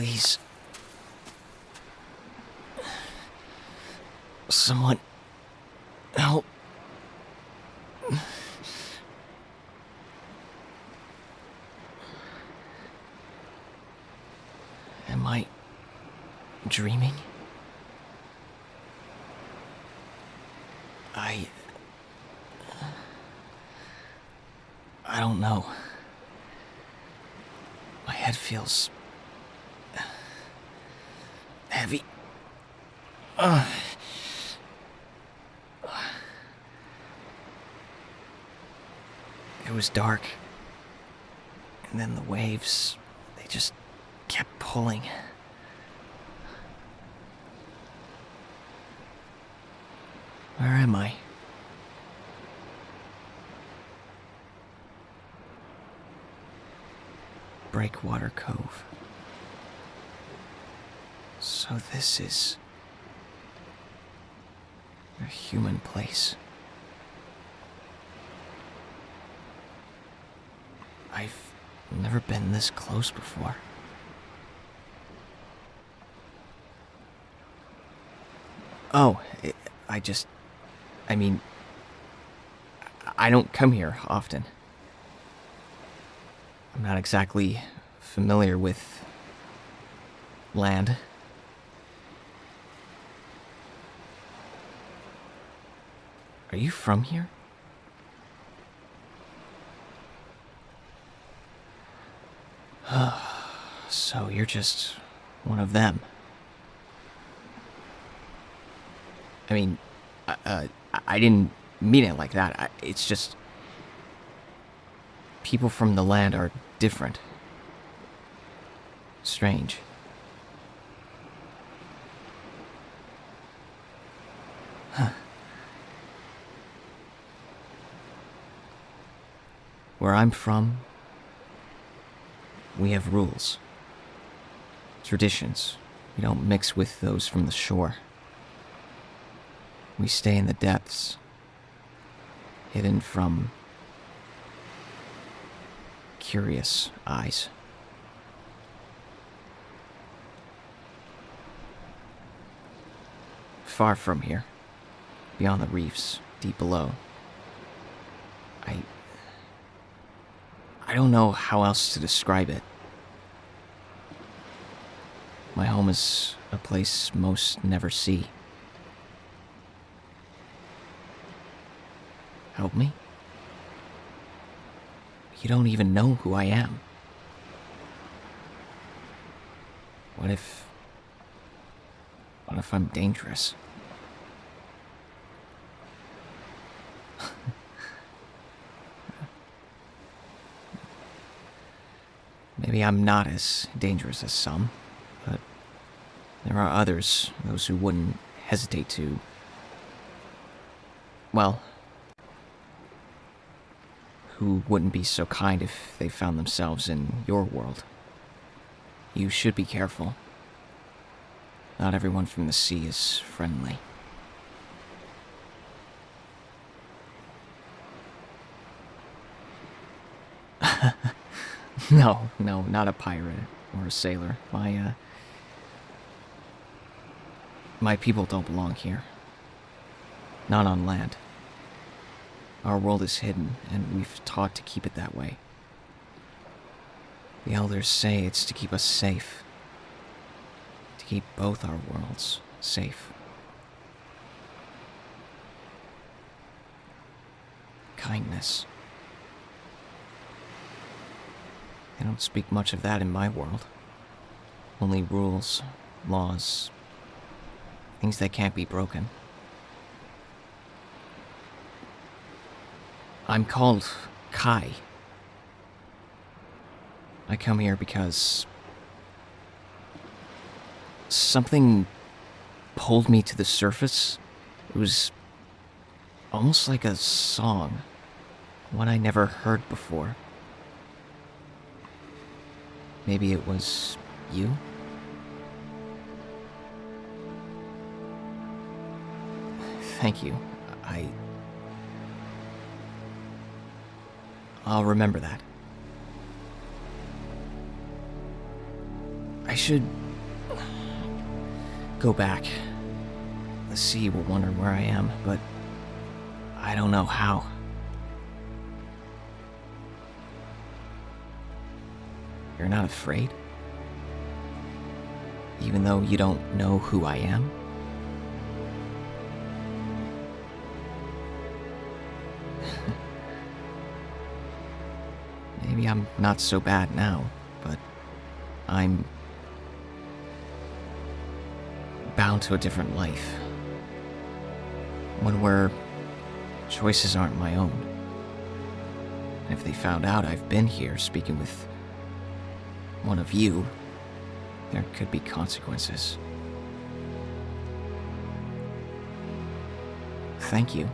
Please. Someone help. Am I dreaming? I don't know. My head feels heavy. It was dark, and then the waves, they just kept pulling. Where am I? Breakwater Cove. So this is a human place. I've never been this close before. Oh, I don't come here often. I'm not exactly familiar with land. Are you from here? So you're just one of them. I mean, I didn't mean it like that. It's just... people from the land are different. Strange. Huh. Where I'm from, we have rules. Traditions. We don't mix with those from the shore. We stay in the depths, hidden from curious eyes. Far from here, beyond the reefs, deep below. I don't know how else to describe it. My home is a place most never see. Help me? You don't even know who I am. What if I'm dangerous? Maybe I'm not as dangerous as some, but there are others, those who wouldn't hesitate to... well, who wouldn't be so kind if they found themselves in your world. You should be careful. Not everyone from the sea is friendly. No, not a pirate or a sailor. My people don't belong here. Not on land. Our world is hidden, and we've taught to keep it that way. The elders say it's to keep us safe. To keep both our worlds safe. Kindness. They don't speak much of that in my world. Only rules, laws, things that can't be broken. I'm called Kai. I come here because something pulled me to the surface. It was almost like a song, one I never heard before. Maybe it was you? Thank you. I'll remember that. I should go back. The sea will wonder where I am, but I don't know how. You're not afraid? Even though you don't know who I am? Maybe I'm not so bad now, but I'm bound to a different life. One where choices aren't my own. And if they found out I've been here speaking with one of you, there could be consequences. Thank you.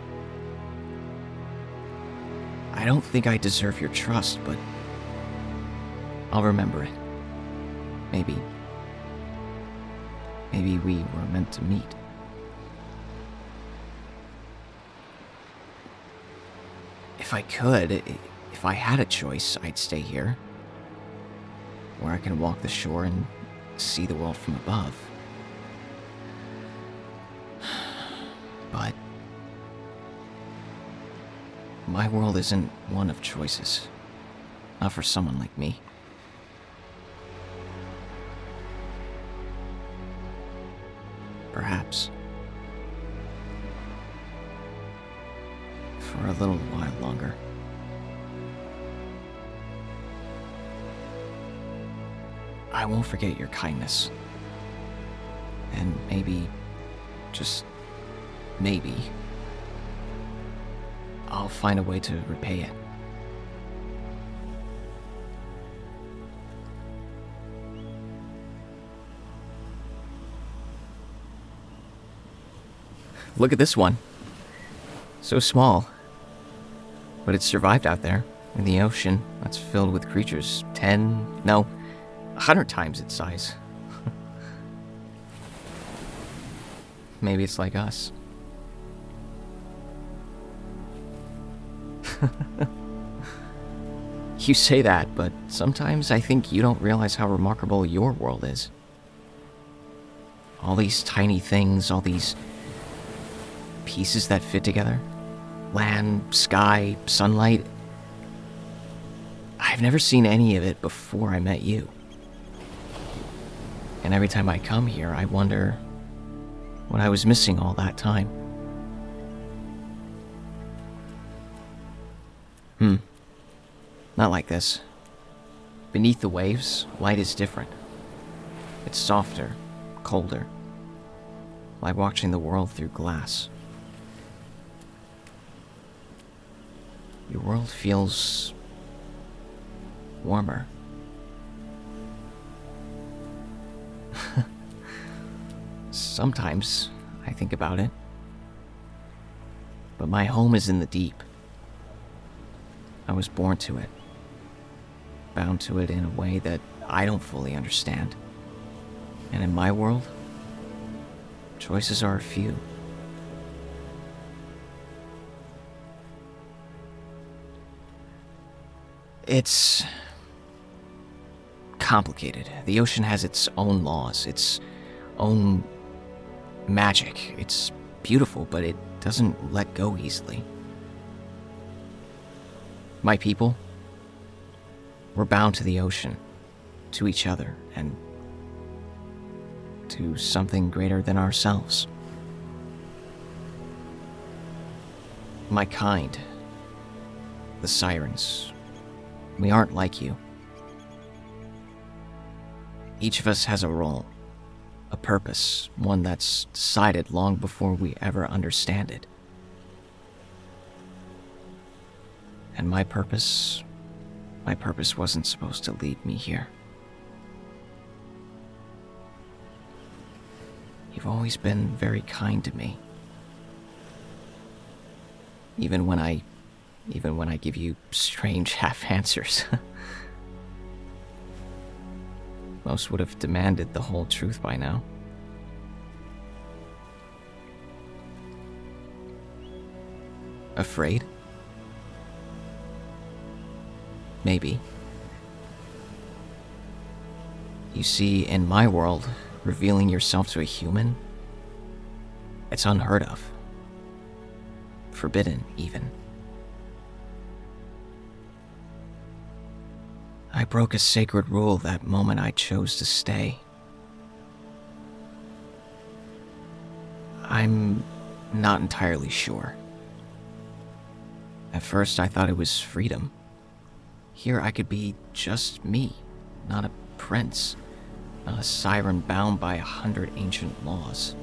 I don't think I deserve your trust, but I'll remember it. Maybe we were meant to meet. If I could, if I had a choice, I'd stay here, where I can walk the shore and see the world from above. But my world isn't one of choices. Not for someone like me. Perhaps. For a little while longer. I won't forget your kindness. And maybe, just maybe, I'll find a way to repay it. Look at this one. So small. But it survived out there, in the ocean that's filled with creatures 100 times its size. Maybe it's like us. You say that, but sometimes I think you don't realize how remarkable your world is. All these tiny things, all these pieces that fit together. Land, sky, sunlight. I've never seen any of it before I met you. And every time I come here, I wonder what I was missing all that time. Not like this. Beneath the waves, light is different. It's softer, colder. Like watching the world through glass. Your world feels warmer. Sometimes I think about it. But my home is in the deep. I was born to it. Bound to it in a way that I don't fully understand. And in my world, choices are few. It's complicated. The ocean has its own laws, its own magic. It's beautiful, but it doesn't let go easily. My people, we're bound to the ocean, to each other, and to something greater than ourselves. My kind, the Sirens, we aren't like you. Each of us has a role, a purpose, one that's decided long before we ever understand it. And my purpose wasn't supposed to lead me here. You've always been very kind to me. Even when I give you strange half answers. Most would have demanded the whole truth by now. Afraid? Maybe. You see, in my world, revealing yourself to a human, it's unheard of. Forbidden, even. I broke a sacred rule that moment I chose to stay. I'm not entirely sure. At first, I thought it was freedom. Here I could be just me, not a prince, not a siren bound by 100 ancient laws.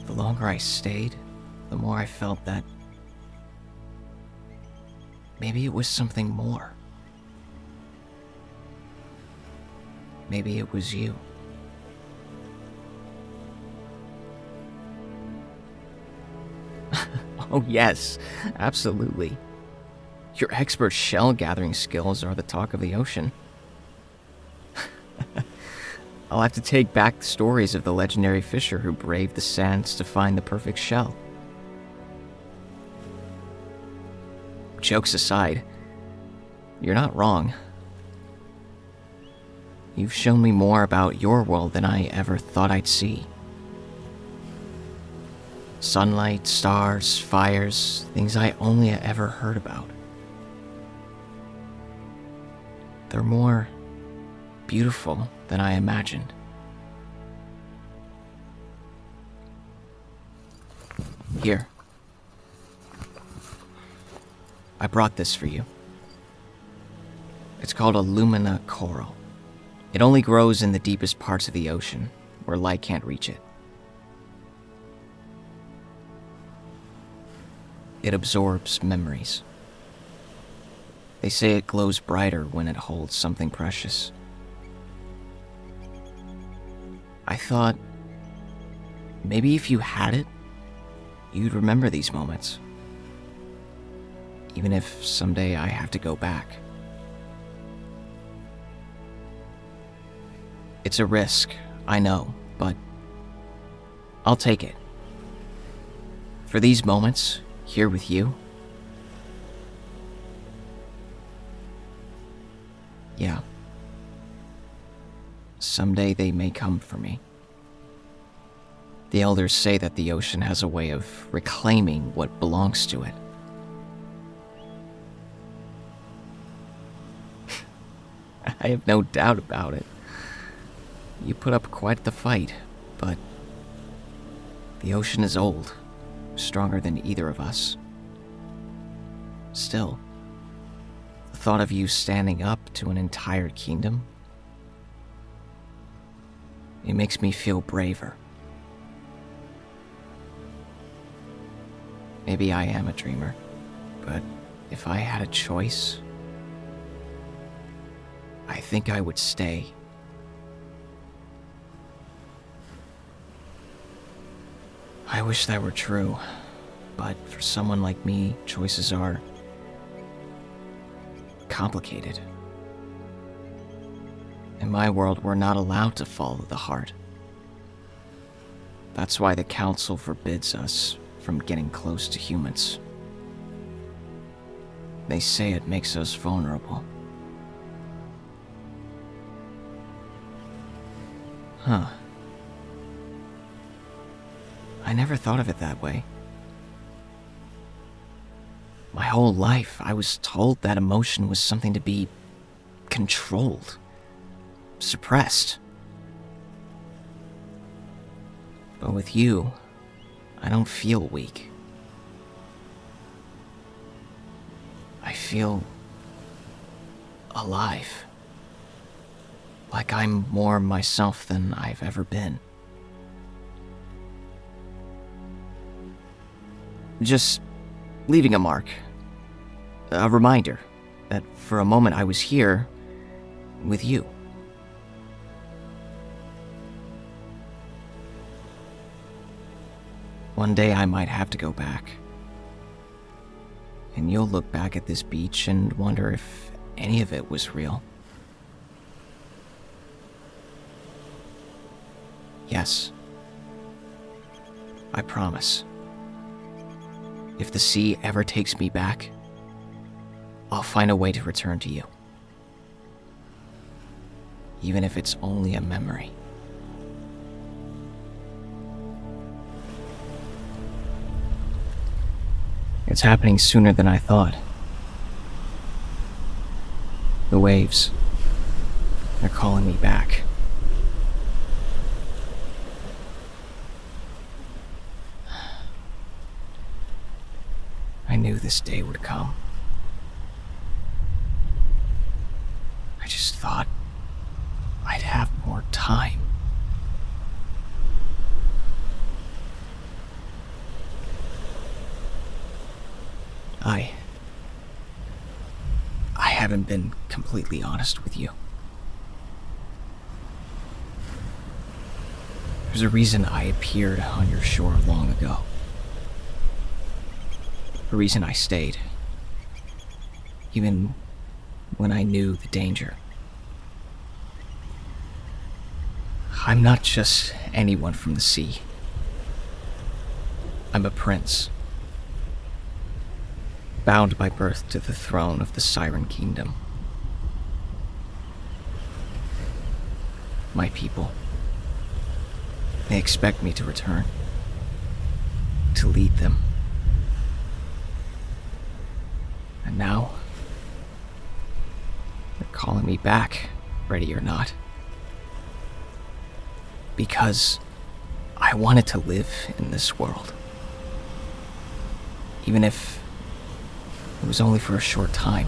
The longer I stayed, the more I felt that maybe it was something more. Maybe it was you. Oh yes, absolutely. Your expert shell gathering skills are the talk of the ocean. I'll have to take back the stories of the legendary fisher who braved the sands to find the perfect shell. Jokes aside, you're not wrong. You've shown me more about your world than I ever thought I'd see. Sunlight, stars, fires, things I only ever heard about. They're more beautiful than I imagined. Here. I brought this for you. It's called a lumina coral. It only grows in the deepest parts of the ocean, where light can't reach it. It absorbs memories. They say it glows brighter when it holds something precious. I thought, maybe if you had it, you'd remember these moments. Even if someday I have to go back. It's a risk, I know, but I'll take it. For these moments, here with you, yeah. Someday they may come for me. The elders say that the ocean has a way of reclaiming what belongs to it. I have no doubt about it. You put up quite the fight, but the ocean is old, stronger than either of us. Still, the thought of you standing up to an entire kingdom, it makes me feel braver. Maybe I am a dreamer, but if I had a choice, I think I would stay. I wish that were true, but for someone like me, choices are complicated. In my world, we're not allowed to follow the heart. That's why the Council forbids us from getting close to humans. They say it makes us vulnerable. Huh. I never thought of it that way. My whole life, I was told that emotion was something to be controlled, suppressed. But with you, I don't feel weak. I feel alive. Like I'm more myself than I've ever been. Just leaving a mark. A reminder that for a moment I was here with you. One day I might have to go back. And you'll look back at this beach and wonder if any of it was real. Yes. I promise. If the sea ever takes me back, I'll find a way to return to you. even if it's only a memory. It's happening sooner than I thought. The waves, they're calling me back. I knew this day would come. I just thought I'd have more time. I haven't been completely honest with you. There's a reason I appeared on your shore long ago. A reason I stayed, even when I knew the danger. I'm not just anyone from the sea. I'm a prince, bound by birth to the throne of the Siren kingdom. My people, they expect me to return, to lead them. And now, they're calling me back, ready or not. Because I wanted to live in this world. Even if it was only for a short time.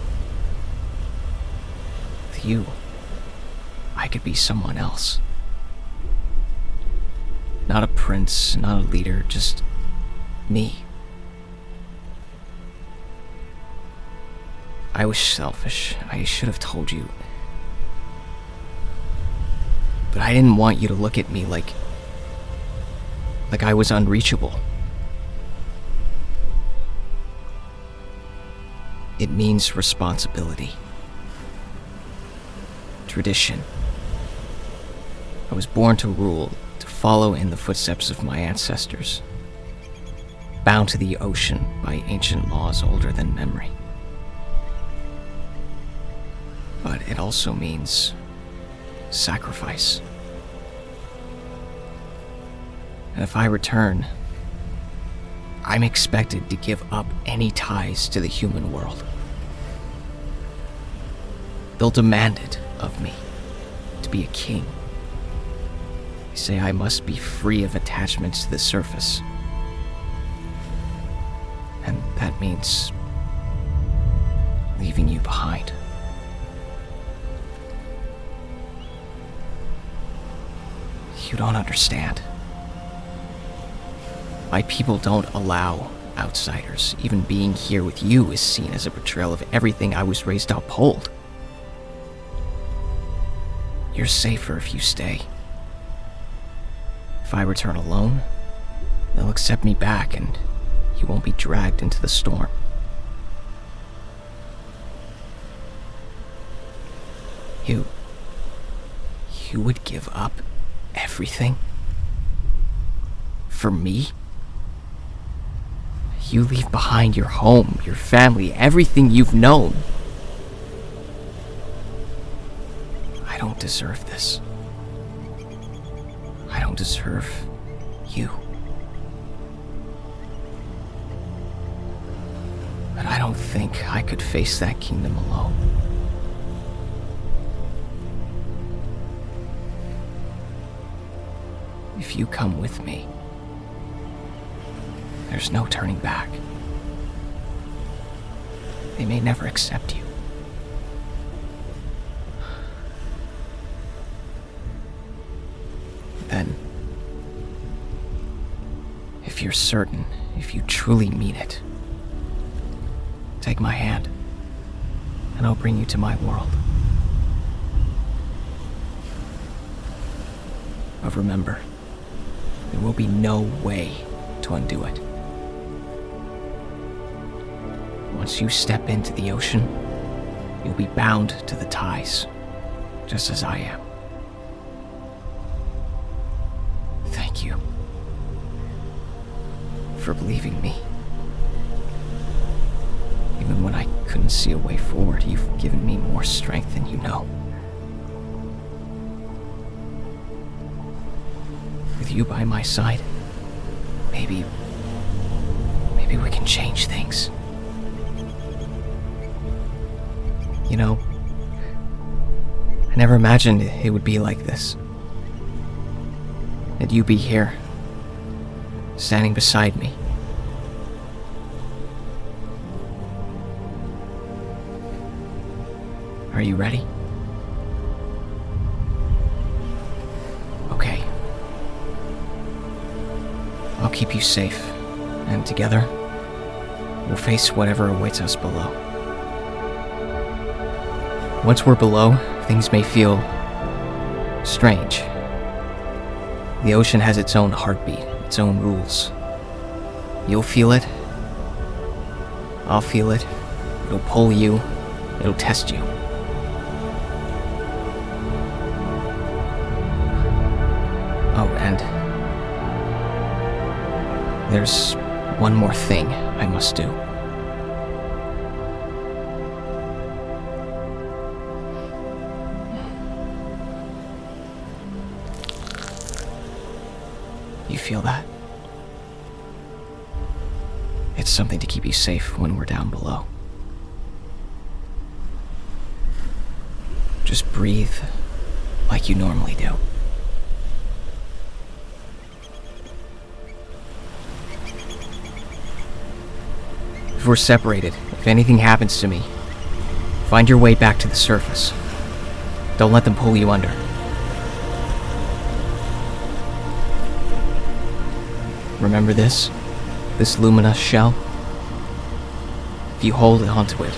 With you, I could be someone else. Not a prince, not a leader, just me. I was selfish. I should have told you. But I didn't want you to look at me like I was unreachable. It means responsibility. Tradition. I was born to rule, to follow in the footsteps of my ancestors. Bound to the ocean by ancient laws older than memory. But it also means sacrifice. And if I return, I'm expected to give up any ties to the human world. They'll demand it of me, to be a king. They say I must be free of attachments to the surface. And that means leaving you behind. You don't understand. My people don't allow outsiders. Even being here with you is seen as a betrayal of everything I was raised to uphold. You're safer if you stay. If I return alone, they'll accept me back and you won't be dragged into the storm. You would give up everything? For me? You leave behind your home, your family, everything you've known. I don't deserve this. I don't deserve you. But I don't think I could face that kingdom alone. If you come with me, there's no turning back. They may never accept you. Then, if you're certain, if you truly mean it, take my hand, and I'll bring you to my world. But remember, there will be no way to undo it. Once you step into the ocean, you'll be bound to the ties, just as I am. Thank you for believing me. Even when I couldn't see a way forward, you've given me more strength than you know. With you by my side, maybe we can change things. You know, I never imagined it would be like this. That you'd be here, standing beside me. Are you ready? Okay. I'll keep you safe, and together, we'll face whatever awaits us below. Once we're below, things may feel strange. The ocean has its own heartbeat, its own rules. You'll feel it. I'll feel it. It'll pull you. It'll test you. Oh, and there's one more thing I must do. You feel that? It's something to keep you safe when we're down below. Just breathe like you normally do. If we're separated, if anything happens to me, find your way back to the surface. Don't let them pull you under. Remember this? This luminous shell? If you hold onto it,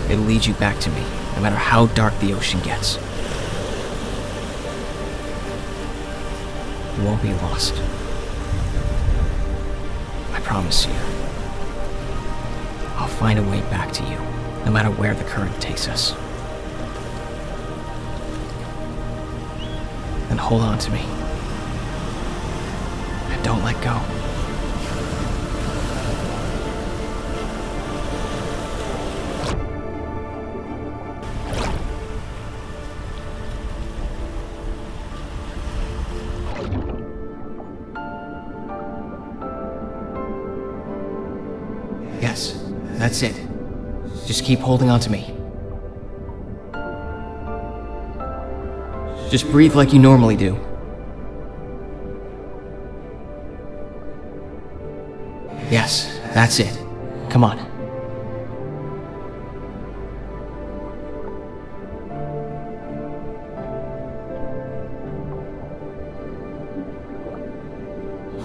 it'll lead you back to me, no matter how dark the ocean gets. You won't be lost. I promise you. I'll find a way back to you, no matter where the current takes us. Then hold on to me. And don't let go. Yes, that's it. Just keep holding on to me. Just breathe like you normally do. Yes, that's it. Come on.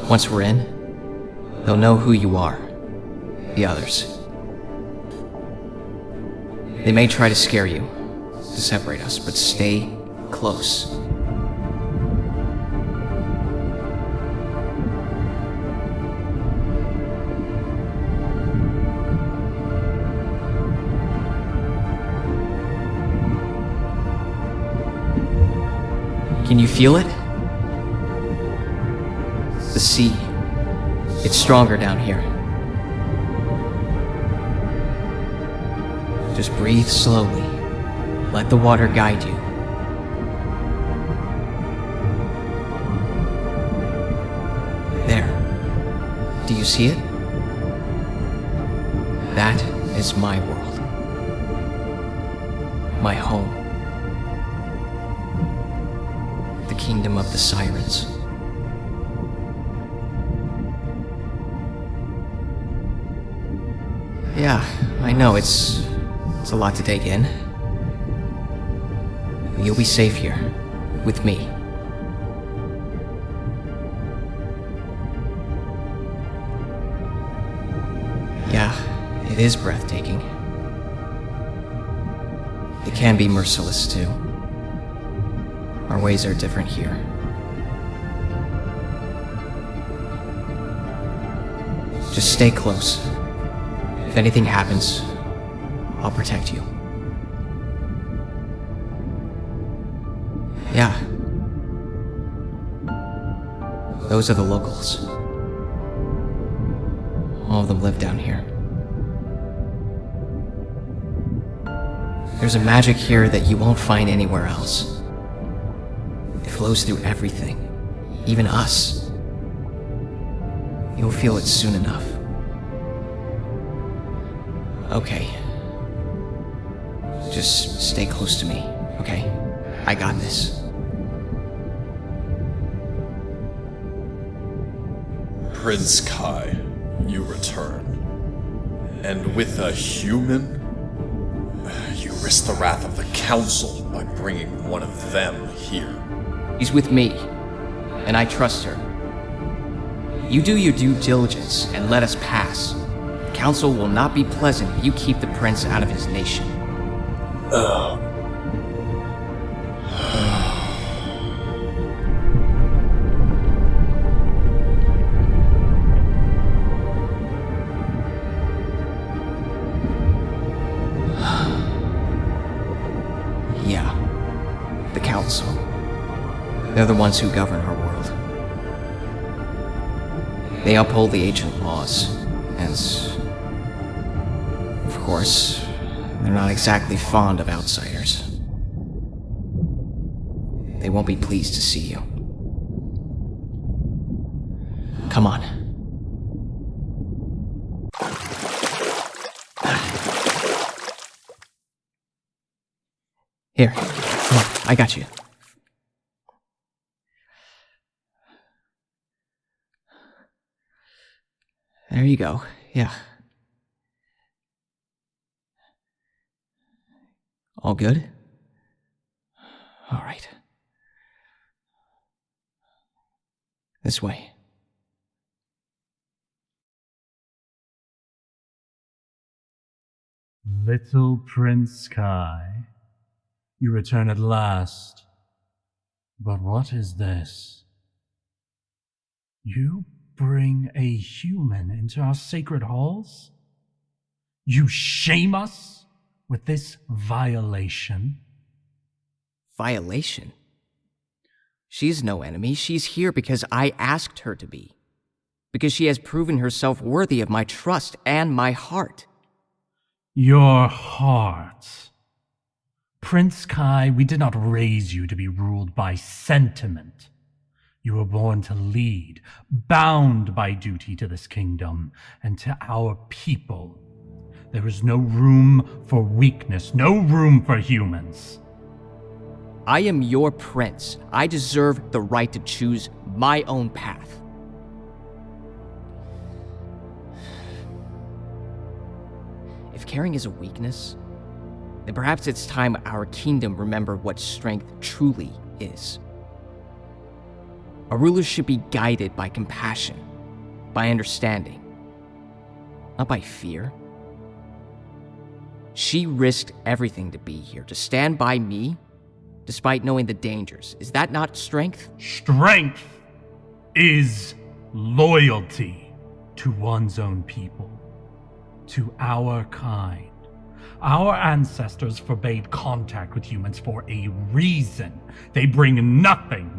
Once we're in, they'll know who you are. The others. They may try to scare you, to separate us, but stay close. Can you feel it? The sea. It's stronger down here. Just breathe slowly. Let the water guide you. There. Do you see it? That is my world. My home. The kingdom of the Sirens. Yeah, I know it's a lot to take in. You'll be safe here, with me. Yeah, it is breathtaking. It can be merciless too. Our ways are different here. Just stay close. If anything happens, I'll protect you. Yeah. Those are the locals. All of them live down here. There's a magic here that you won't find anywhere else. It flows through everything, even us. You'll feel it soon enough. Okay. Just stay close to me, okay? I got this. Prince Kai, you return. And with a human? You risk the wrath of the Council by bringing one of them here. He's with me, and I trust her. You do your due diligence and let us pass. The Council will not be pleasant if you keep the prince out of his nation. Yeah, the Council. They're the ones who govern our world. They uphold the ancient laws, and of course, they're not exactly fond of outsiders. They won't be pleased to see you. Come on. Here, come on, I got you. There you go, yeah. All good? All right. This way. Little Prince Kai, you return at last. But what is this? You bring a human into our sacred halls? You shame us with this violation? Violation? She's no enemy. She's here because I asked her to be. Because she has proven herself worthy of my trust and my heart. Your heart. Prince Kai, we did not raise you to be ruled by sentiment. You were born to lead, bound by duty to this kingdom and to our people. There is no room for weakness, no room for humans. I am your prince. I deserve the right to choose my own path. If caring is a weakness, then perhaps it's time our kingdom remember what strength truly is. A ruler should be guided by compassion, by understanding, not by fear. She risked everything to be here, to stand by me, despite knowing the dangers. Is that not strength? Strength is loyalty to one's own people, to our kind. Our ancestors forbade contact with humans for a reason. They bring nothing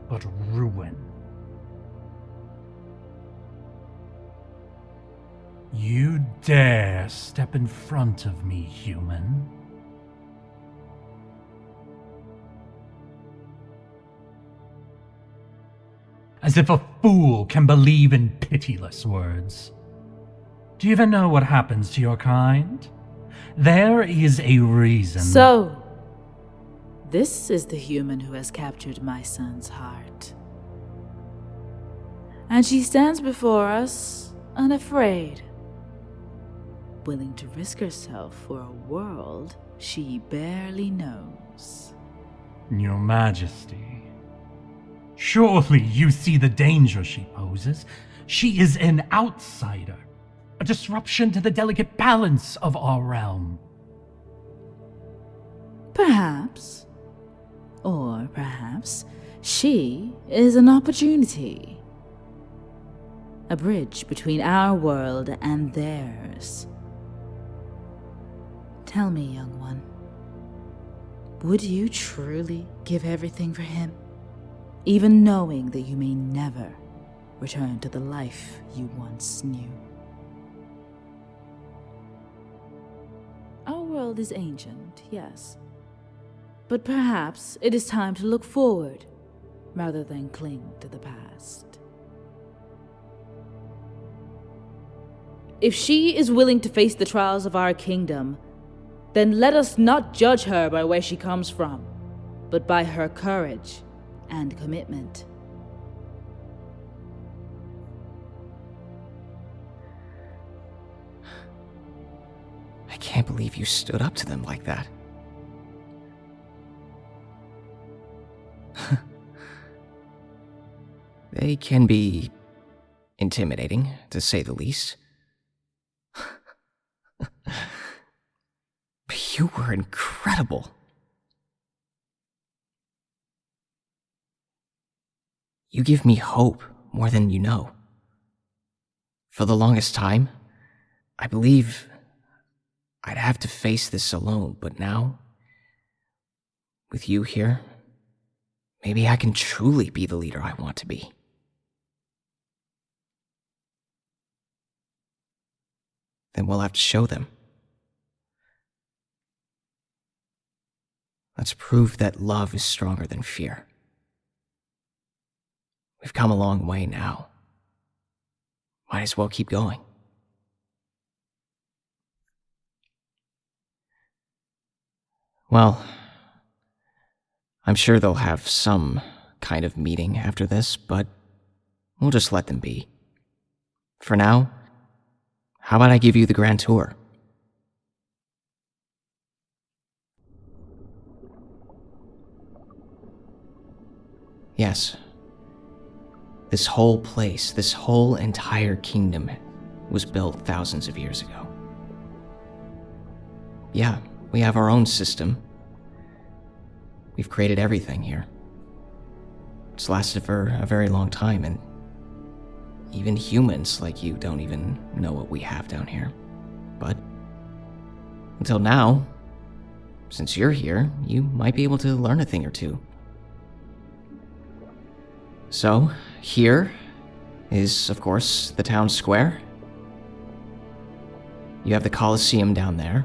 but ruin. You dare step in front of me, human? As if a fool can believe in pitiless words. Do you even know what happens to your kind? There is a reason. So, this is the human who has captured my son's heart. And she stands before us, unafraid, willing to risk herself for a world she barely knows. Your Majesty, surely you see the danger she poses. She is an outsider, a disruption to the delicate balance of our realm. Perhaps. Or perhaps she is an opportunity. A bridge between our world and theirs. Tell me, young one, would you truly give everything for him, even knowing that you may never return to the life you once knew? Our world is ancient, yes. But perhaps it is time to look forward, rather than cling to the past. If she is willing to face the trials of our kingdom, then let us not judge her by where she comes from, but by her courage and commitment. I can't believe you stood up to them like that. They can be intimidating, to say the least. But you were incredible. You give me hope more than you know. For the longest time, I believe I'd have to face this alone, but now, with you here, maybe I can truly be the leader I want to be. Then we'll have to show them. Let's prove that love is stronger than fear. We've come a long way now. Might as well keep going. Well, I'm sure they'll have some kind of meeting after this, but we'll just let them be. For now, how about I give you the grand tour? Yes. This whole place, this whole entire kingdom was built thousands of years ago. Yeah, we have our own system. We've created everything here. It's lasted for a very long time, and even humans like you don't even know what we have down here. But until now, since you're here, you might be able to learn a thing or two. So, here is, of course, the town square. You have the Colosseum down there.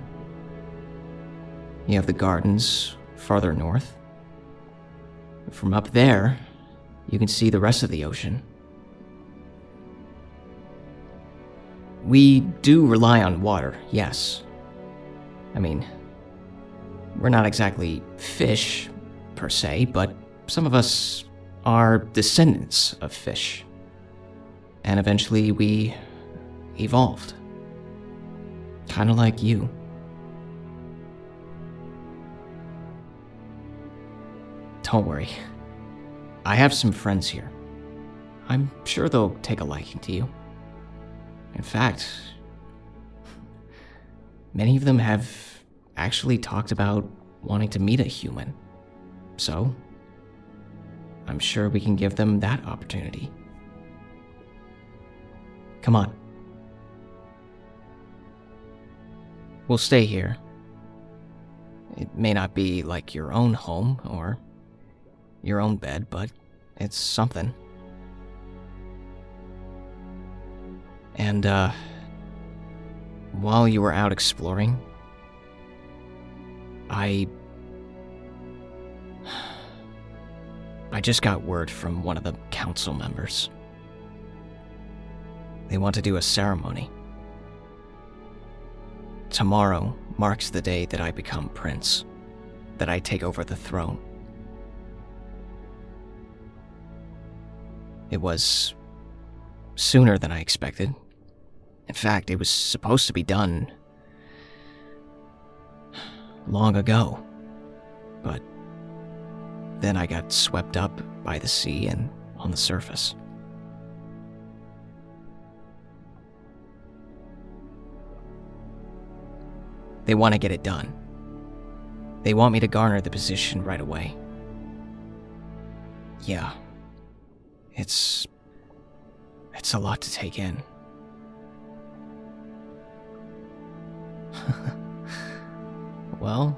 You have the gardens farther north. From up there, you can see the rest of the ocean. We do rely on water, yes. I mean, we're not exactly fish, per se, but some of us are descendants of fish. And eventually we evolved. Kind of like you. Don't worry. I have some friends here. I'm sure they'll take a liking to you. In fact, many of them have actually talked about wanting to meet a human. So, I'm sure we can give them that opportunity. Come on. We'll stay here. It may not be like your own home or your own bed, but it's something. And, while you were out exploring, I just got word from one of the council members. They want to do a ceremony. Tomorrow marks the day that I become prince, that I take over the throne. It was sooner than I expected. In fact, it was supposed to be done long ago. But then I got swept up by the sea and on the surface. They want to get it done. They want me to garner the position right away. Yeah. It's a lot to take in. Well,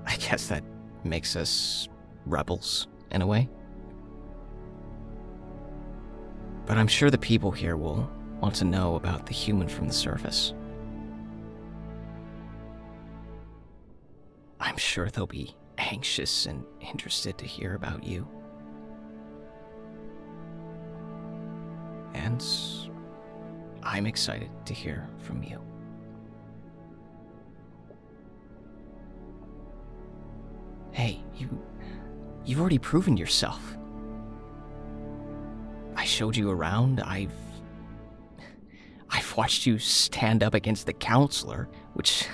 I guess that makes us rebels, in a way. But I'm sure the people here will want to know about the human from the surface. I'm sure they'll be anxious and interested to hear about you. And I'm excited to hear from you. Hey, you've already proven yourself. I showed you around. I've watched you stand up against the Councilor, which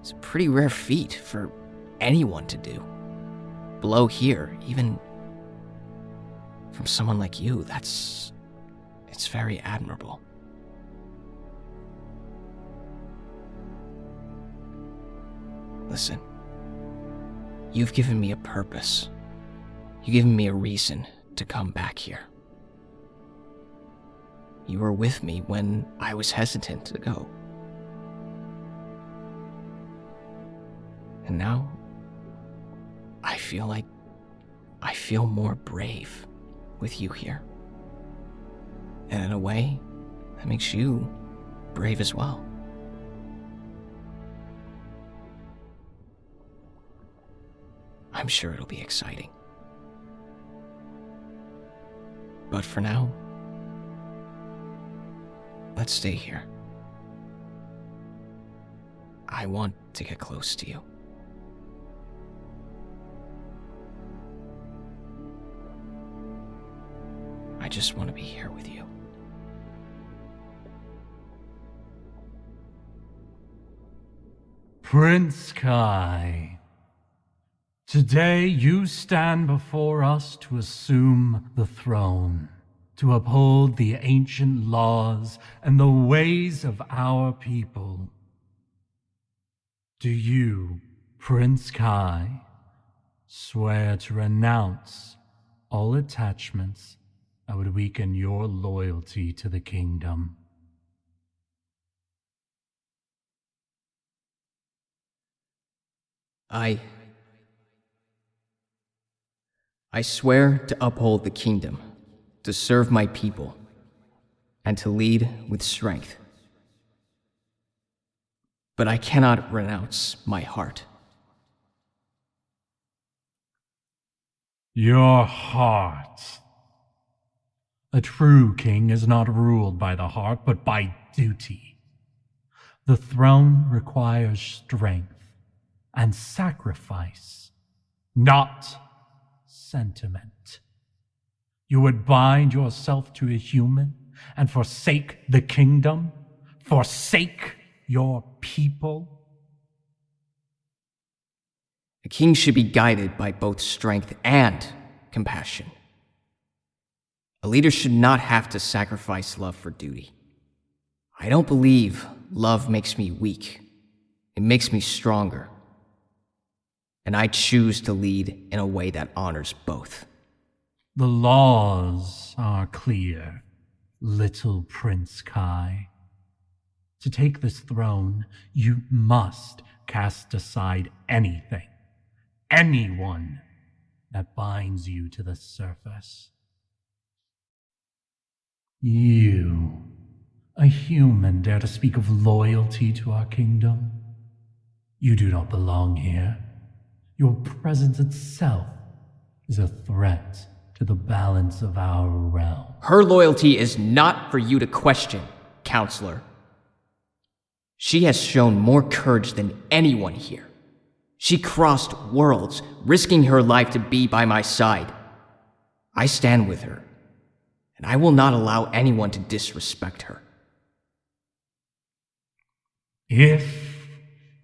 is a pretty rare feat for anyone to do. Below here, even from someone like you, it's very admirable. Listen, you've given me a purpose. You've given me a reason to come back here. You were with me when I was hesitant to go. And now, I feel more brave with you here. And in a way, that makes you brave as well. I'm sure it'll be exciting. But for now, let's stay here. I want to get close to you. I just want to be here with you. Prince Kai, today you stand before us to assume the throne, to uphold the ancient laws and the ways of our people. Do you, Prince Kai, swear to renounce all attachments that would weaken your loyalty to the kingdom? I swear to uphold the kingdom, to serve my people, and to lead with strength. But I cannot renounce my heart. Your heart. A true king is not ruled by the heart, but by duty. The throne requires strength and sacrifice, not sentiment. You would bind yourself to a human and forsake the kingdom, forsake your people. A king should be guided by both strength and compassion. A leader should not have to sacrifice love for duty. I don't believe love makes me weak. It makes me stronger. And I choose to lead in a way that honors both. The laws are clear, little Prince Kai. To take this throne, you must cast aside anything, anyone that binds you to the surface. You, a human, dare to speak of loyalty to our kingdom? You do not belong here. Your presence itself is a threat to the balance of our realm. Her loyalty is not for you to question, Councilor. She has shown more courage than anyone here. She crossed worlds, risking her life to be by my side. I stand with her, and I will not allow anyone to disrespect her. If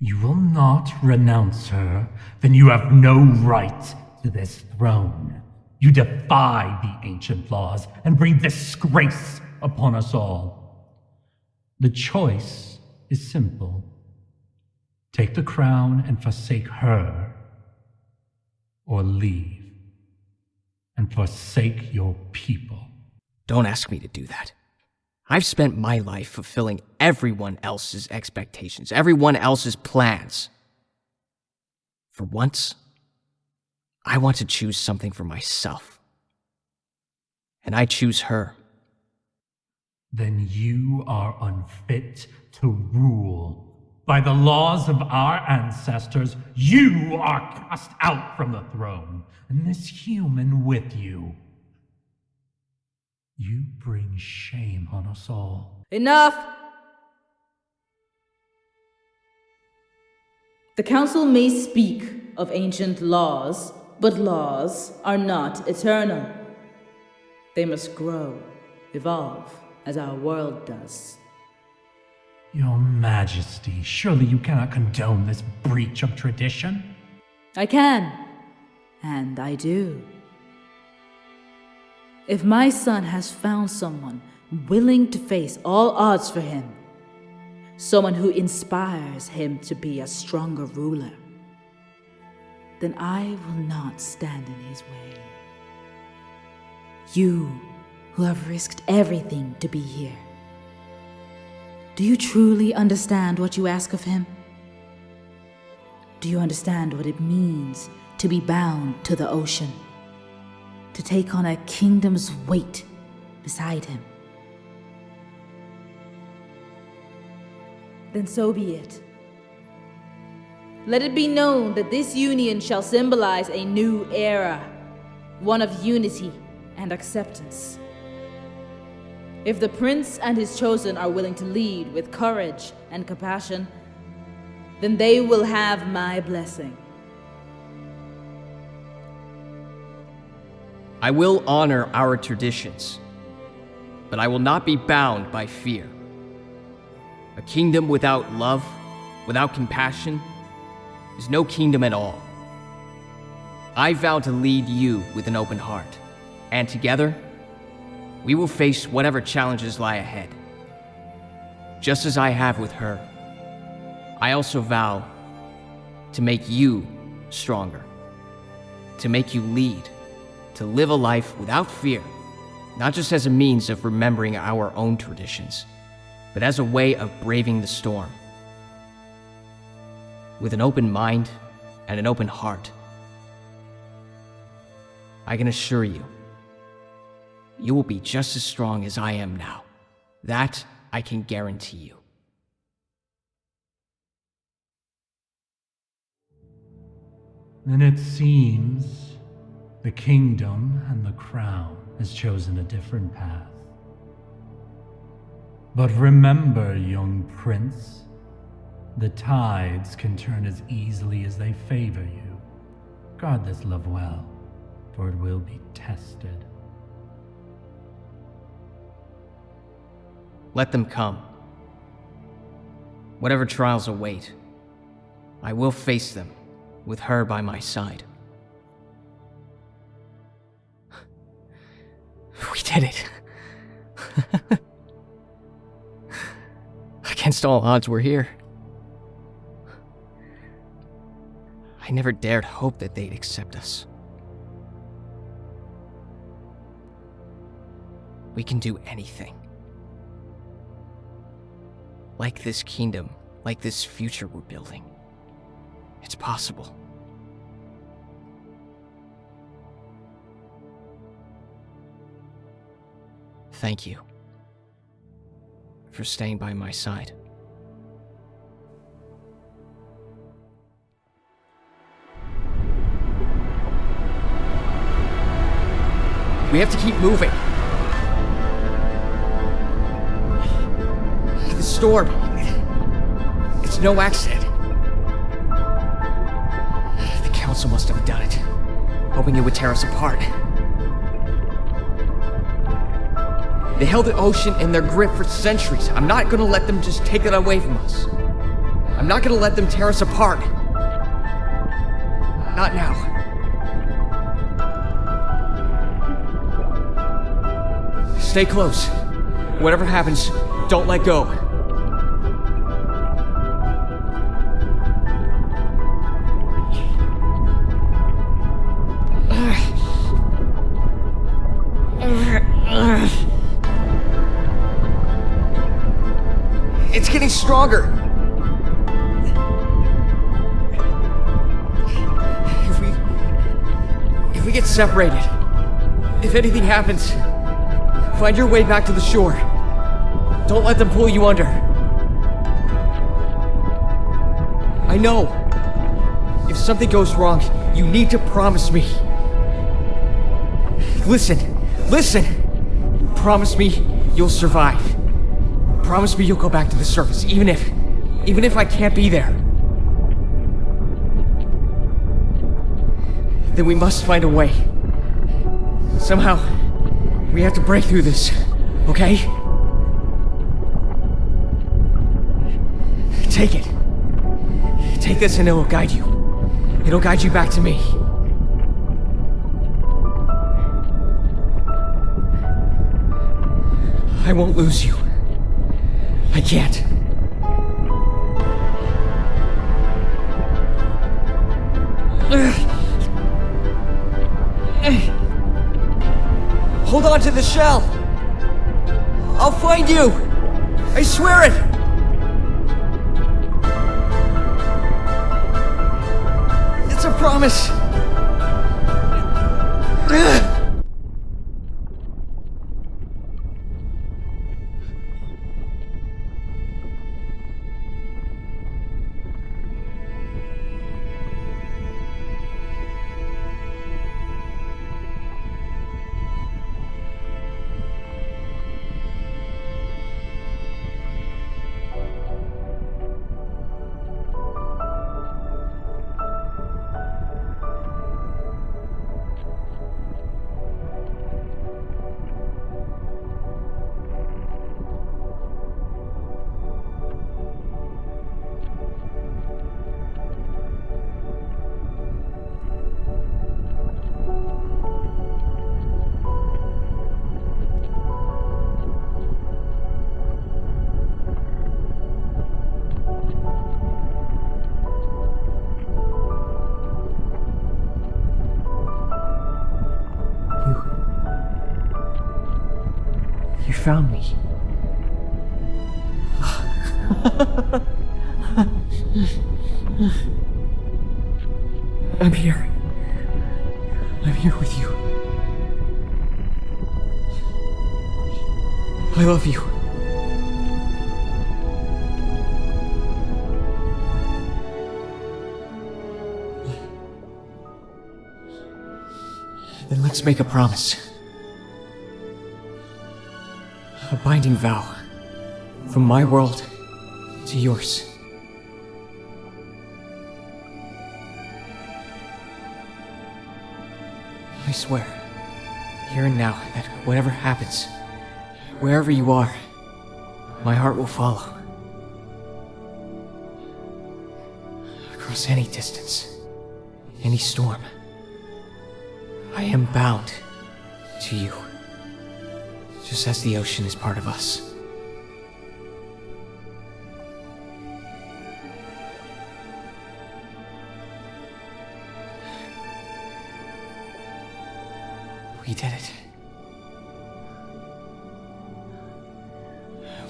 you will not renounce her, then you have no right to this throne. You defy the ancient laws and bring disgrace upon us all. The choice is simple. Take the crown and forsake her, or leave and forsake your people. Don't ask me to do that. I've spent my life fulfilling everyone else's expectations, everyone else's plans. For once, I want to choose something for myself. And I choose her. Then you are unfit to rule, By the laws of our ancestors, you are cast out from the throne, and this human with you. You bring shame on us all. Enough! The Council may speak of ancient laws, but laws are not eternal. They must grow, evolve, as our world does. Your Majesty, surely you cannot condone this breach of tradition? I can, and I do. If my son has found someone willing to face all odds for him, someone who inspires him to be a stronger ruler, then I will not stand in his way. You, who have risked everything to be here, do you truly understand what you ask of him? Do you understand what it means to be bound to the ocean? To take on a kingdom's weight beside him? Then so be it. Let it be known that this union shall symbolize a new era, one of unity and acceptance. If the prince and his chosen are willing to lead with courage and compassion, then they will have my blessing. I will honor our traditions, but I will not be bound by fear. A kingdom without love, without compassion, is no kingdom at all. I vow to lead you with an open heart, and together, we will face whatever challenges lie ahead. Just as I have with her, I also vow to make you stronger, to make you lead, to live a life without fear, not just as a means of remembering our own traditions, but as a way of braving the storm. With an open mind and an open heart, I can assure you, you will be just as strong as I am now. That I can guarantee you. Then it seems the kingdom and the crown has chosen a different path. But remember, young prince, the tides can turn as easily as they favor you. Guard this love well, for it will be tested. Let them come. Whatever trials await, I will face them with her by my side. We did it. Against all odds, we're here. I never dared hope that they'd accept us. We can do anything. Like this kingdom, like this future we're building. It's possible. Thank you for staying by my side. We have to keep moving. The storm. It's no accident. The council must have done it, hoping it would tear us apart. They held the ocean in their grip for centuries. I'm not gonna let them just take it away from us. I'm not gonna let them tear us apart. Not now. Stay close. Whatever happens, don't let go. It's getting stronger. If we get separated, if anything happens, find your way back to the shore. Don't let them pull you under. I know. If something goes wrong, you need to promise me. Listen. Promise me you'll survive. Promise me you'll go back to the surface, even if I can't be there. Then we must find a way. Somehow, we have to break through this, okay? Take it. Take this and it'll guide you. It'll guide you back to me. I won't lose you. I can't. Hold on to the shell. I'll find you. I swear it. It's a promise. You found me. I'm here. I'm here with you. I love you. Then let's make a promise. A binding vow. From my world to yours. I swear, here and now, that whatever happens, wherever you are, my heart will follow. Across any distance, any storm, I am bound to you. Just as the ocean is part of us. We did it.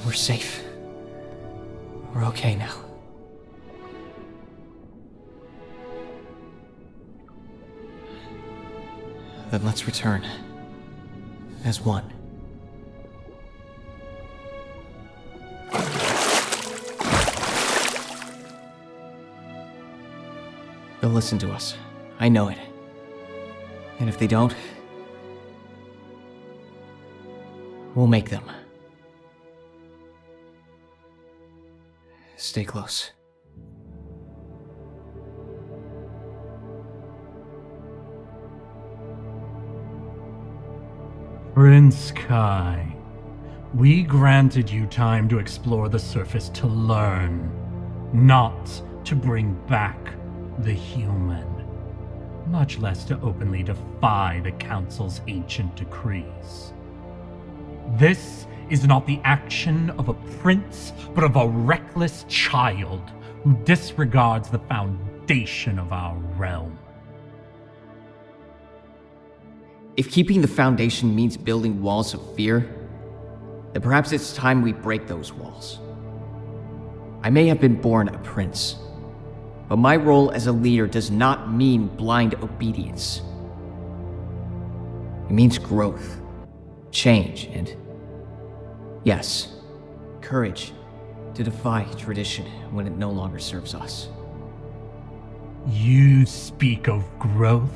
We're safe. We're okay now. Then let's return as one. They'll listen to us. I know it. And if they don't, we'll make them. Stay close. Prince Kai, we granted you time to explore the surface to learn, not to bring back the human, much less to openly defy the Council's ancient decrees. This is not the action of a prince, but of a reckless child who disregards the foundation of our realm. If keeping the foundation means building walls of fear, then perhaps it's time we break those walls. I may have been born a prince, but my role as a leader does not mean blind obedience. It means growth, change, and, yes, courage to defy tradition when it no longer serves us. You speak of growth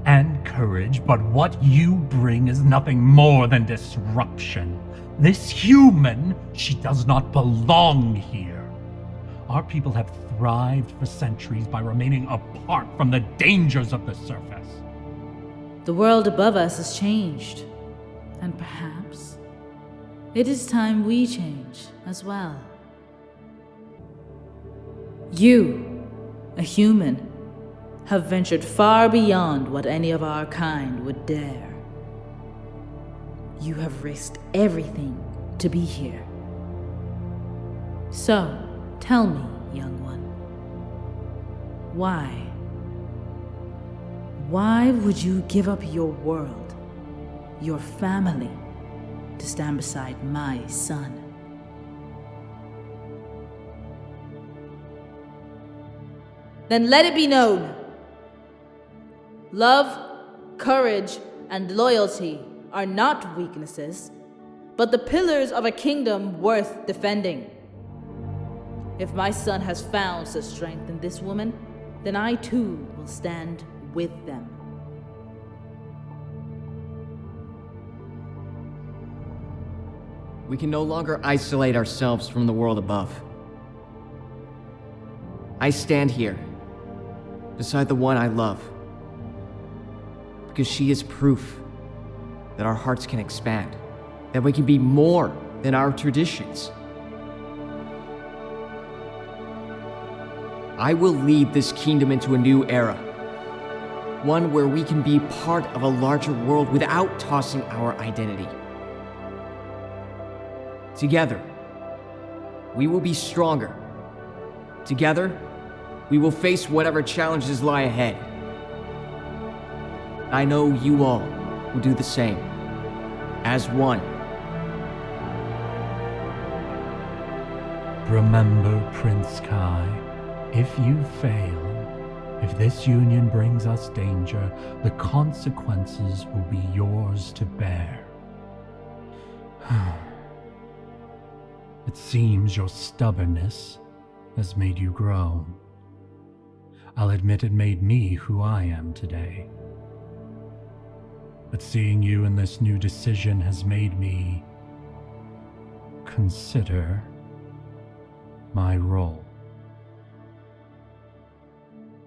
and courage, but what you bring is nothing more than disruption. This human, she does not belong here. Our people have thrived for centuries by remaining apart from the dangers of the surface. The world above us has changed, and perhaps it is time we change as well. You, a human, have ventured far beyond what any of our kind would dare. You have risked everything to be here. So, tell me, young one, why? Why would you give up your world, your family, to stand beside my son? Then let it be known. Love, courage, and loyalty are not weaknesses, but the pillars of a kingdom worth defending. If my son has found such strength in this woman, then I too will stand with them. We can no longer isolate ourselves from the world above. I stand here, beside the one I love, because she is proof that our hearts can expand, that we can be more than our traditions. I will lead this kingdom into a new era, one where we can be part of a larger world without tossing our identity. Together, we will be stronger. Together, we will face whatever challenges lie ahead. I know you all will do the same, as one. Remember, Prince Kai, if you fail, if this union brings us danger, the consequences will be yours to bear. It seems your stubbornness has made you grow. I'll admit it made me who I am today. But seeing you in this new decision has made me consider my role.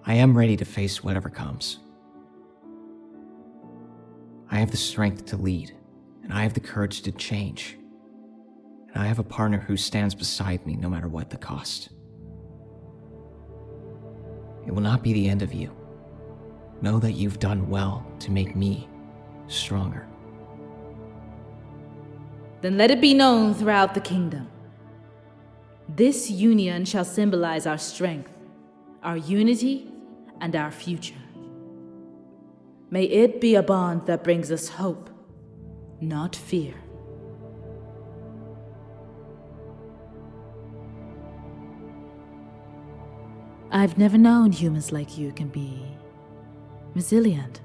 I am ready to face whatever comes. I have the strength to lead, and I have the courage to change. And I have a partner who stands beside me no matter what the cost. It will not be the end of you. Know that you've done well to make me stronger. Then let it be known throughout the kingdom. This union shall symbolize our strength, our unity, and our future. May it be a bond that brings us hope, not fear. I've never known humans like you can be resilient.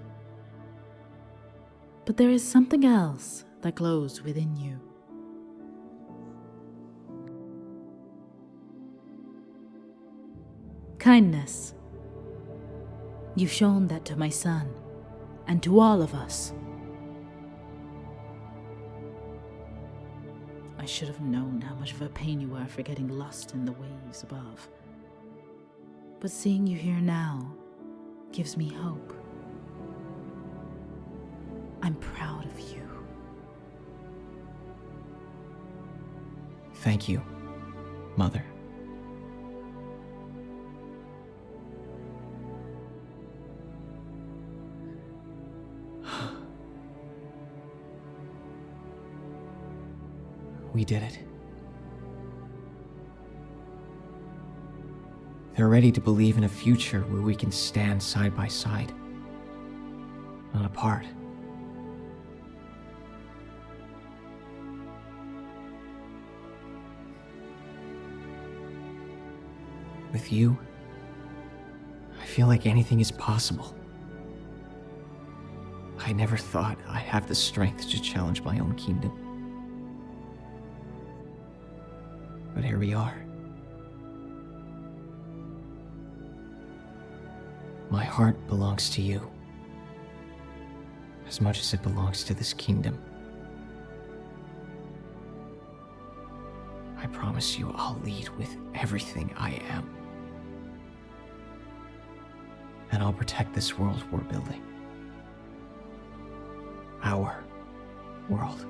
But there is something else that glows within you. Kindness. You've shown that to my son, and to all of us. I should have known how much of a pain you were for getting lost in the waves above. But seeing you here now gives me hope. I'm proud of you. Thank you, Mother. We did it. They're ready to believe in a future where we can stand side by side, not apart. With you, I feel like anything is possible. I never thought I'd have the strength to challenge my own kingdom. But here we are. My heart belongs to you, as much as it belongs to this kingdom. I promise you I'll lead with everything I am. And I'll protect this world we're building. Our world.